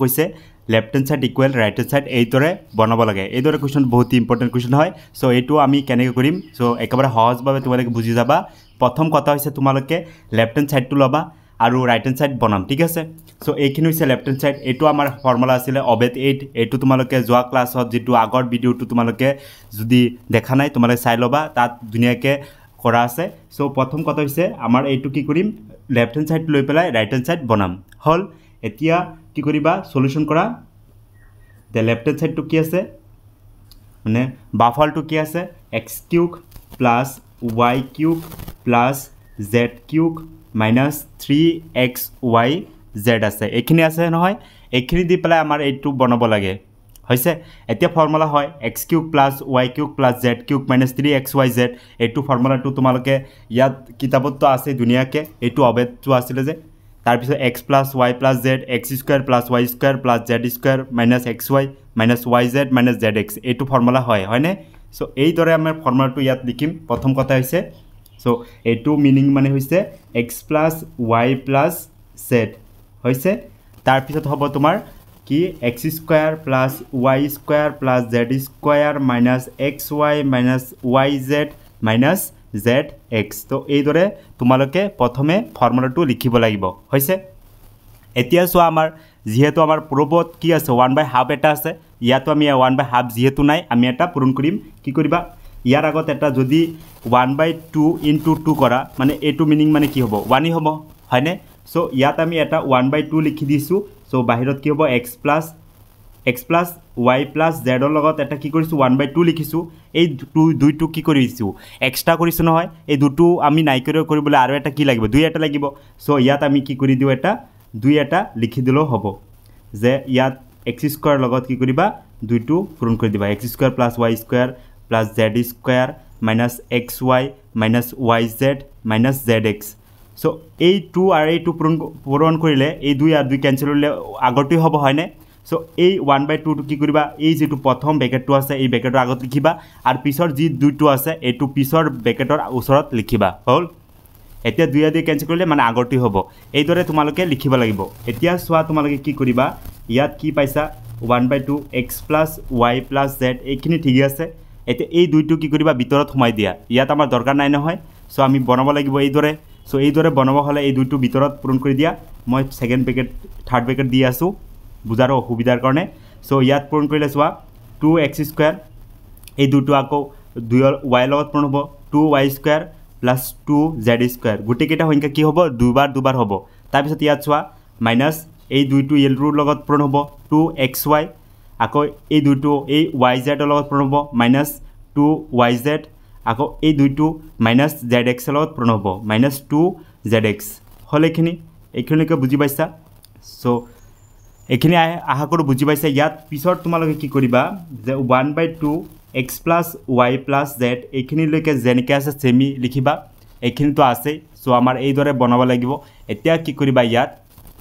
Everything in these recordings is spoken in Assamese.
কৈছে left hand side equal right hand side এইদৰে বনাব লাগে এইদৰে কোৱেশ্চন বহুত ইম্পৰ্টেন্ট কোৱেশ্চন হয় সো এইটো আমি কেনেকৈ কৰিম সো একেবাৰে সহজভাৱে তোমালোকে বুজি যাবা প্ৰথম কথা হৈছে তোমালোকে লেফট হ্যান্ড সাইডটো লবা আৰু ৰাইট হ্যান্ড সাইড বনাম ঠিক আছে সো এইখিনি হৈছে লেফট হ্যান্ড সাইড এইটো আমাৰ ফৰ্মুলা আছিল অবেদ 8 এইটো তোমালোকে যোৱা ক্লাছত যেটো আগৰ ভিডিওটো তোমালোকে যদি দেখা নাই তোমালোকে চাই লবা তাত ধুনিয়াকে কৰা আছে সো প্ৰথম কথা হৈছে আমাৰ এইটো কি কৰিম লেফট হ্যান্ড সাইড লৈ পেলাই ৰাইট হ্যান্ড সাইড বনাম হল এতিয়া কি কৰিবা সলিউশন কৰা তে লেফট হ্যান্ড সাইড টু কি আছে মানে বাফাল টু কি আছে x cube plus y cube plus z cube minus 3xy z আছে এখিনি আছে নহয় এখিনি দি পেলাই আমাৰ এইটো বনাব লাগে হৈছে এতিয়া ফৰ্মুলা হয় x cube plus y cube plus z cube minus 3xyz এইটো ফৰ্মুলাটো তোমালোকে ইয়াত কিতাপত আছে দুনিয়াকে এইটো অবেদটো আছিল যে তাৰ পিছত x plus y plus z x square plus y square plus z square minus xy minus yz minus zx এইটো ফৰ্মুলা হয় হয়নে সো এই দৰে আমাৰ ফৰ্মুলাটো ইয়াত লিখিম প্ৰথম কথা হৈছে সো এইটো মিনিং মানে হৈছে x plus y plus z হৈছে তাৰ পিছত হ'ব তোমাৰ কি x square plus y square plus z square minus xy minus yz minus zx তো এই দৰে তোমালোকে প্ৰথমে ফৰ্মুলাটো লিখিব লাগিব হৈছে এতিয়া সো আমাৰ যেহেতু আমাৰ প্ৰবত কি আছে 1/2 এটা আছে ইয়াতো আমি 1/2 যেহেতু নাই আমি এটা পূৰণ কৰিম কি কৰিবা ইয়াৰ আগত এটা যদি 1/2 into 2 কৰা মানে এটো মিনিং মানে কি হ'ব 1 ই হ'ব হয়নে সো ইয়াত আমি এটা 1/2 লিখি দিছো সো বাহিৰত কি হ'ব x plus y plus z ৰ লগত এটা কি কৰিছো 1/2 লিখিছো এই দুইটো কি কৰিছো এক্সট্ৰা কৰিছো নহয় এই দুটো আমি নাই কৰিবলৈ আৰু এটা কি লাগিব দুই এটা লাগিব সো ইয়াত আমি কি কৰি দিও এটা দুই এটা লিখি দিলো হ'ব যে ইয়াত x স্কয়াৰ লগত কি কৰিবা দুইটো পূৰণ কৰি দিবা x square plus y square plus z square minus xy minus yz minus zx so এই 2 আৰু এই 2 পূৰণ কৰিলে এই 2 আৰু 2 কেনসেল হ'লে আগতে হ'ব হয়নে সো এই 1/2 টু কি কৰিবা এই যেটো প্ৰথম ব্ৰেকেটটো আছে এই ব্ৰেকেটৰ আগত লিখিবা আৰু পিছৰ যি দুইটো আছে এইটো পিছৰ ব্ৰেকেটৰ ওচৰত লিখিবা হল এতিয়া 2 আৰু 2 কেনসেল কৰিলে মানে আগতে হ'ব এই দৰে তোমালোকে লিখিব লাগিব এতিয়া সোৱা তোমালোকে কি কৰিবা ইয়াত কি পাইছা 1/2 x plus y plus z এইখিনি ঠিক আছে এতিয়া এই দুইটো কি কৰিবা ভিতৰত সোমাই দিয়া ইয়াত আমাৰ দৰকাৰ নাই নহয় সো আমি বনাব লাগিব এই দৰে সো এই দৰে বনাব হলে এই দুইটো ভিতৰত পূৰণ কৰি দিয়া মই সেকেন্ড ব্ৰেকেট থাৰ্ড ব্ৰেকেট দি আছো বুজাৰ অসুবিধাৰ কাৰণে সো ইয়াত পূৰণ কৰিলে সোৱা 2x স্কয়াৰ এই দুটো আকৌ 2y লগত পূৰণ হ'ব 2y square plus 2z square গুটি কেটা সংখ্যা কি হ'ব দুবাৰ হ'ব তাৰ পিছত ইয়াত সোৱা মাইনাস এই দুইটো এলৰুৰ লগত পূৰণ হ'ব 2xy আকৌ এই দুটো এই yz ৰ লগত পূৰণ হ'ব মাইনাস 2yz আকৌ এই দুইটো মাইনাস zx ৰ লগত পূৰণ হ'ব মাইনাস 2zx হলেখিনি এইখিনিকে বুজি পাইছা সো এখিনি আহা কৰো বুজি পাইছা ইয়াত পিছৰ তোমালোকে কি কৰিবা যে 1/2 x plus y plus z এইখিনি লৈকে যেনেকৈ আছে সেমি লিখিবা এইখিনি তো আছে সো আমাৰ এই দৰে বনাব লাগিব এতিয়া কি কৰিবা ইয়াত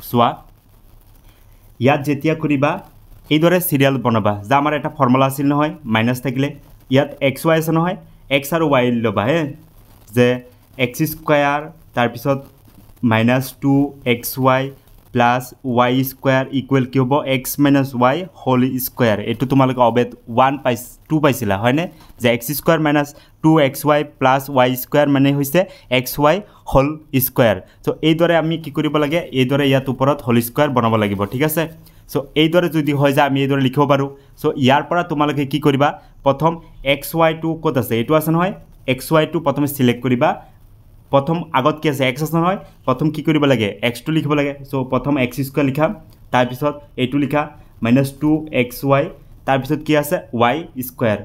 সোৱা ইয়াত যেতিয়া কৰিবা এই দৰে সিৰিয়াল বনাবা যা আমাৰ এটা ফৰ্মুলা আছিল নহয় মাইনাস থাকিলে ইয়াত xy আছে নহয় x আৰু y লবা হে যে x স্কয়াৰ তাৰ পিছত minus 2xy plus y square equal কি হ'ব x minus y whole square এটো তোমালোকে অবেদ 2 পাইছিলা হয়নে যে x square minus 2xy plus y square মানে হৈছে xy whole square সো এই দৰে আমি কি কৰিব লাগে এই দৰে ইয়াত ওপৰত whole square বনাব লাগিব ঠিক আছে সো এই দৰে যদি হয় যা আমি এই দৰে লিখিব পাৰো সো ইয়াৰ পৰা তোমালোকে কি কৰিবা প্ৰথম xy টু কত আছে এটো আছে নহয় xy টু প্ৰথমে সিলেক্ট কৰিবা প্ৰথম আগত কি আছে x আছে নহয় প্ৰথম কি কৰিব লাগে x টু লিখিব লাগে সো প্ৰথম x স্কয়াৰ লিখা তাৰ পিছত এটো লিখা -2xy তাৰ পিছত কি আছে y square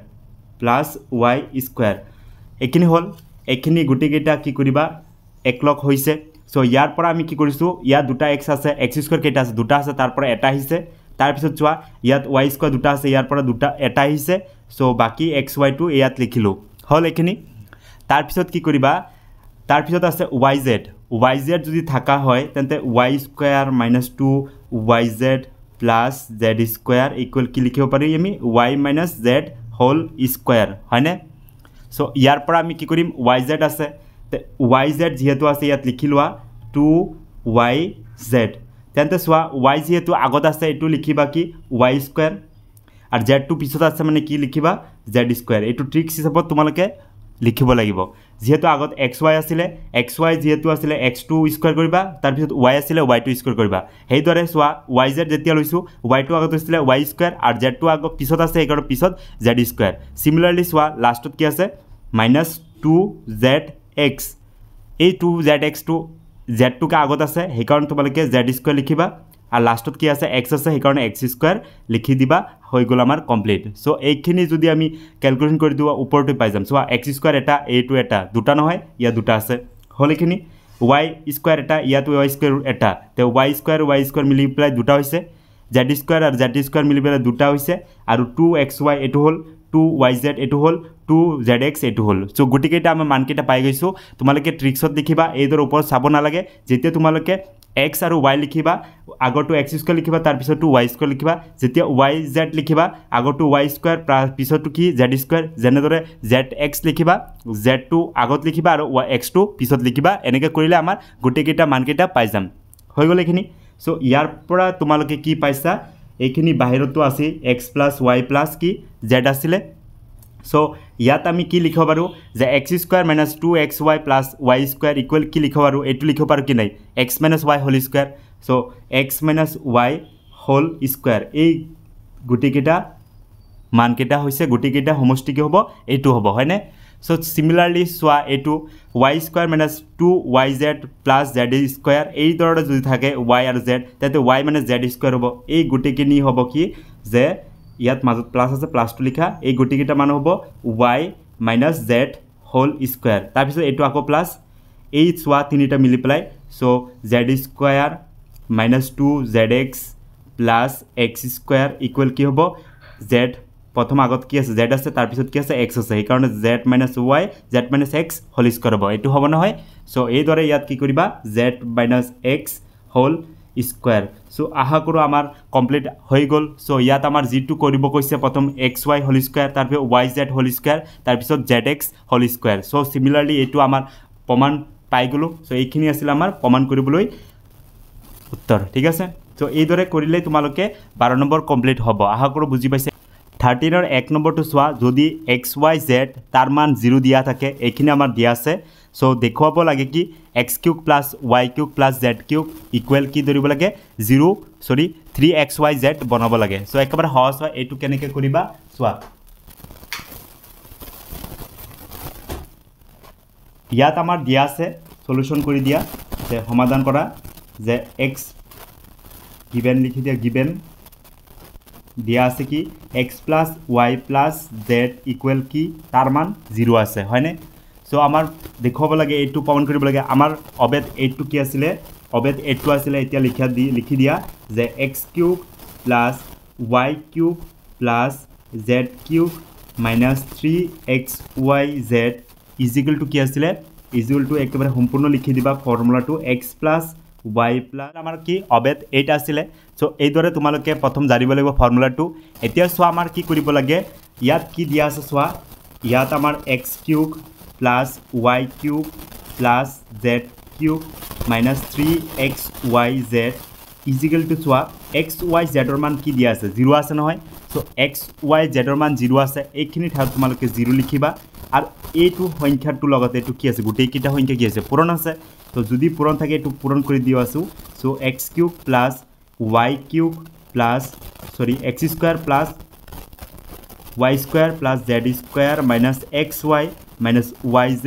plus y square এখিনি হল এখিনি গুটি কেটা কি কৰিবা একলক হৈছে সো ইয়াৰ পৰা আমি কি কৰিছো ইয়া দুটা x আছে x স্কয়াৰ কেটা আছে দুটা আছে তাৰ পৰা এটা আহিছে তাৰ পিছত চোৱা ইয়াত y স্কয়াৰ দুটা আছে ইয়াৰ পৰা দুটা এটা আহিছে সো বাকি xy টু ইয়াত লিখিলো হল এখিনি তাৰ পিছত কি কৰিবা তাৰ পিছত আছে yz যদি থাকা হয় তেন্তে y square - 2yz plus z square equal কি লিখিব পাৰি আমি y - z হোল স্কয়াৰ হয়নে সো ইয়াৰ পৰা আমি কি কৰিম yz আছে তে yz যেহেতু আছে ইয়াত লিখি লোৱা 2yz তেন্তে চোৱা y যেহেতু আগত আছে এটো লিখিবা কি y স্কয়ার আর z টু পিছত আছে মানে কি লিখিবা z স্কয়ার এটো ট্রিক্স হিসাবত তোমালকে লিখিব লাগিব যেহেতু আগত xy আছিলে xy যেহেতু আছিলে x2 স্কয়ার কৰিবা তাৰ পিছত y আছিলে y2 স্কয়াৰ কৰিবা হেই দৰে চোৱা yz যেতিয়া লৈছো y2 আগত আছিলে y স্কয়াৰ আৰ z2 আগত পিছত আছে একৰ পিছত z স্কয়াৰ সিমিলাৰলি চোৱা লাষ্টত কি আছে -2zx এই 2zx টু z2 কা আগত আছে হেই কাৰণ তোমালকে z স্কয়াৰ লিখিবা আৰ লাষ্টত কি আছে x আছে হেই কাৰণ x স্কয়াৰ লিখি দিবা হৈ গল আমাৰ কমপ্লিট সো এইখিনি যদি আমি ক্যালকুলেশন কৰি দিও উপৰতে পাই যাম সো x স্কয়ার এটা a2 এটা দুটা নহয় ইয়া দুটা আছে হলিখিনি y স্কয়ার এটা ইয়াতো y স্কয়ার এটা তে y স্কয়ার মিলি প্লাই দুটা হৈছে z স্কয়ার আর z স্কয়ার মিলি প্লাই দুটা হৈছে আৰু 2xy এটো হল 2yz এটো হল 2zx এটো হল সো গুটিকেটা আমি মানকেটা পাই গৈছো তোমালকে ট্রিক্সত লিখিবা এইদৰ ওপৰ চাব না লাগে যেতিয়া তোমালকে x আৰু y লিখিবা আগৰটো x স্কয়াৰ লিখিবা তাৰ পিছতো y স্কয়াৰ লিখিবা যেতিয়া yz লিখিবা আগৰটো y স্কয়াৰ পিছতো কি z স্কয়াৰ যেনেদৰে zx লিখিবা z2 আগত লিখিবা আৰু x2 পিছত লিখিবা এনেকৈ কৰিলে আমাৰ গুটিকেটা মানকেটা পাই যাম হৈ গল এখিনি সো ইয়াৰ পৰা তোমালকে কি পাইছা এইখিনি বাহিৰতো আছে x + y + কি z আছিলে সো ইয়াত আমি কি লিখিব পাৰো যে x square - 2xy + y square equal কি লিখিব পাৰো এটো লিখিব পাৰো কি নাই x - y whole square so x - y whole square এই গুটিকেটা মানকেটা হৈছে গুটিকেটা সমষ্টি কি হ'ব এটো হ'ব হয়নে সো সিমিলারলি সোয়া এটো y square - 2yz + z square এই দৰতে যদি থাকে y আৰু z তাতে y - z স্কয়ার হ'ব এই গুটিকিনি হ'ব কি যে ইয়াত মাজত প্লাস আছে প্লাসটো লিখা এই গুটিকেটা মান হ'ব y - z হোল স্কয়ার তাৰ পিছত এটো আকৌ প্লাস এই সোয়া তিনিটা মিলি ply so z square - 2zx + x square equal কি হ'ব z প্রথম আগত কি আছে z আছে তাৰ পিছত কি আছে x আছে এই কাৰণে z - y z - x whole square হ'ব এটো হ'ব নহয় সো এই দৰে ইয়াত কি কৰিবা z - x whole square so আহা কৰো আমাৰ কমপ্লিট হৈ গল সো ইয়াত আমাৰ জি2 কৰিব কৈছে প্ৰথম xy হোল স্কয়াৰ তাৰ পিছত yz হোল স্কয়াৰ তাৰ পিছত zx হোল স্কয়াৰ সো সিমিলাৰলি এটো আমাৰ প্ৰমাণ পাই গলো সো এইখিনি আছিল আমাৰ প্ৰমাণ কৰিবলৈ উত্তৰ ঠিক আছে সো এই দৰে কৰিলে তোমালোকে 12 নম্বৰ কমপ্লিট হ'ব আহা কৰো বুজি পাইছে 13 এৰ 1 নম্বৰটো সোয়া যদি xyz তাৰ মান 0 দিয়া থাকে এইখিনি আমাৰ দিয়া আছে সো দেখুৱাব লাগে কি x³ + y³ + z³ ইকুয়াল কি ধৰিব লাগে 3xyz বনাব লাগে সো একেবাৰে সহজ হয় এটো কেনেকৈ কৰিবা সোয়া ইয়াত আমাৰ দিয়া আছে সলিউশন কৰি দিয়া যে সমাধান কৰা যে x গিভেন লিখি দিয়া গিভেন দিয়া আছে কি x + y + z ইকুয়াল কি তার মান 0 আছে হয়নে সো আমার দেখব লাগে এটু প্রমাণ কৰিব লাগে আমার অবেদ এটু কি আছিল অবেদ এটু আছিল এতিয়া লিখি দিয়া যে x³ + y³ + z³ - 3xyz equal to কি আছিল ইকুয়াল টু একেবারে সম্পূর্ণ লিখি দিবা ফর্মুলাটো x + y + আমাৰ কি অবেদ 8 আছিল সো এই দৰে তোমালোকে প্ৰথম জানিব লাগিব ফৰ্মুলাটো এতিয়া সোয়া আমাৰ কি কৰিব লাগে ইয়াত কি দিয়া আছে সোয়া ইয়াত আমাৰ x³ + y³ + z³ - 3xyz equal to soya xyz ৰ মান কি দিয়া আছে 0 আছে নহয় সো xyz ৰ মান 0 আছে এইখিনি ঠাইত তোমালোকে 0 লিখিবা আৰু এইটো সংখ্যাটো লগতে এটো কি আছে গোটেই কিটা সংখ্যা কি আছে পূৰণ আছে তো যদি পূৰণ থাকে এটো পূৰণ কৰি দিও আছো so x³ + y³ + x² + y² + z² - xy - yz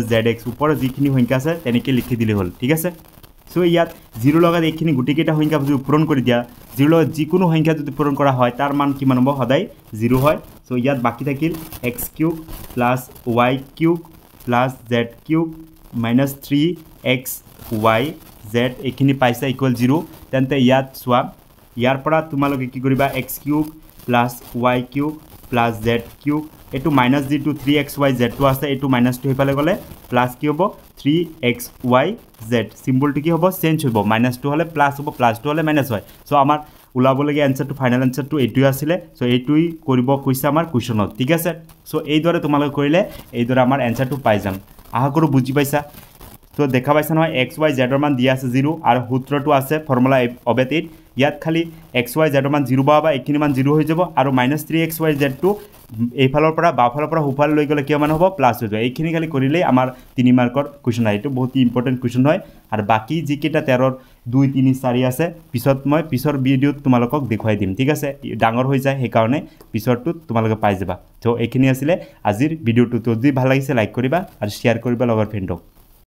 - zx ওপৰ যিখিনি সংখ্যা আছে তেনেকৈ লিখি দিলে হ'ল ঠিক আছে সো ইয়াত 0 লগত এইখিনি গুটিকেটা সংখ্যা যদি পূৰণ কৰি দিয়া 0 লগত যিকোনো সংখ্যা যদি পূৰণ কৰা হয় তাৰ মান কিমান হ'ব সদায় 0 হয় সো ইয়াত বাকি থাকিল x³ + y³ + z³ - 3xyz এইখিনি পাইছা ইকুয়াল 0 তেন্তে ইয়াত সোয়া ইয়াৰ পৰা তোমালোকে কি কৰিবা x³ + y³ + z³ এটো মাইনাস যেটো 3xyz টো আছে এটো মাইনাসটো হেপালে গলে প্লাস কি হ'ব 3xyz সিম্বলটো কি হ'ব চেঞ্জ হ'ব মাইনাসটো হলে প্লাস হ'ব প্লাসটো হলে মাইনাস হয় সো আমাৰ উলাবলগীয়া আনসাৰটো ফাইনাল আনসাৰটো এইটোই আছিল সো এইটোই কৰিব কৈছে আমাৰ কোৱেশ্চনত ঠিক আছে সো এই দৰে তোমালোকে কৰিলে এই দৰে আমাৰ আনসাৰটো পাই যাম আশা কৰো বুজি পাইছা তো দেখা পাইছা নহয় এক্স ৱাই জেডৰ মান দিয়া আছে 0 আৰু সূত্ৰটো আছে ফৰ্মুলা অফ এট ইট ইয়াত খালি এক্স ৱাই জেডৰ মান 0 বা এইখিনি মান 0 হৈ যাব আৰু -3xyz টো এইফালৰ পৰা বাওঁফালৰ পৰা সোঁফাল লৈ গ'লে কিয় মান হ'ব প্লাছ হৈ যাব এইখিনি খালি কৰিলেই আমাৰ 3 মাৰ্কৰ কুৱেশ্যন আহে এইটো বহুত ইম্পৰ্টেণ্ট কুৱেশ্যন হয় আৰু বাকি যিকেইটা 13ৰ 2 3 4 আছে পিছত মই পিছৰ ভিডিঅ'ত তোমালোকক দেখুৱাই দিম ঠিক আছে ডাঙৰ হৈ যায় সেইকাৰণে পিছৰটোত তোমালোকে পাই যাবা তো এইখিনি আছিলে আজিৰ ভিডিঅ'টো যদি ভাল লাগিছে লাইক কৰিবা আৰু শ্বেয়াৰ কৰিবা লগৰ ফ্ৰেণ্ডক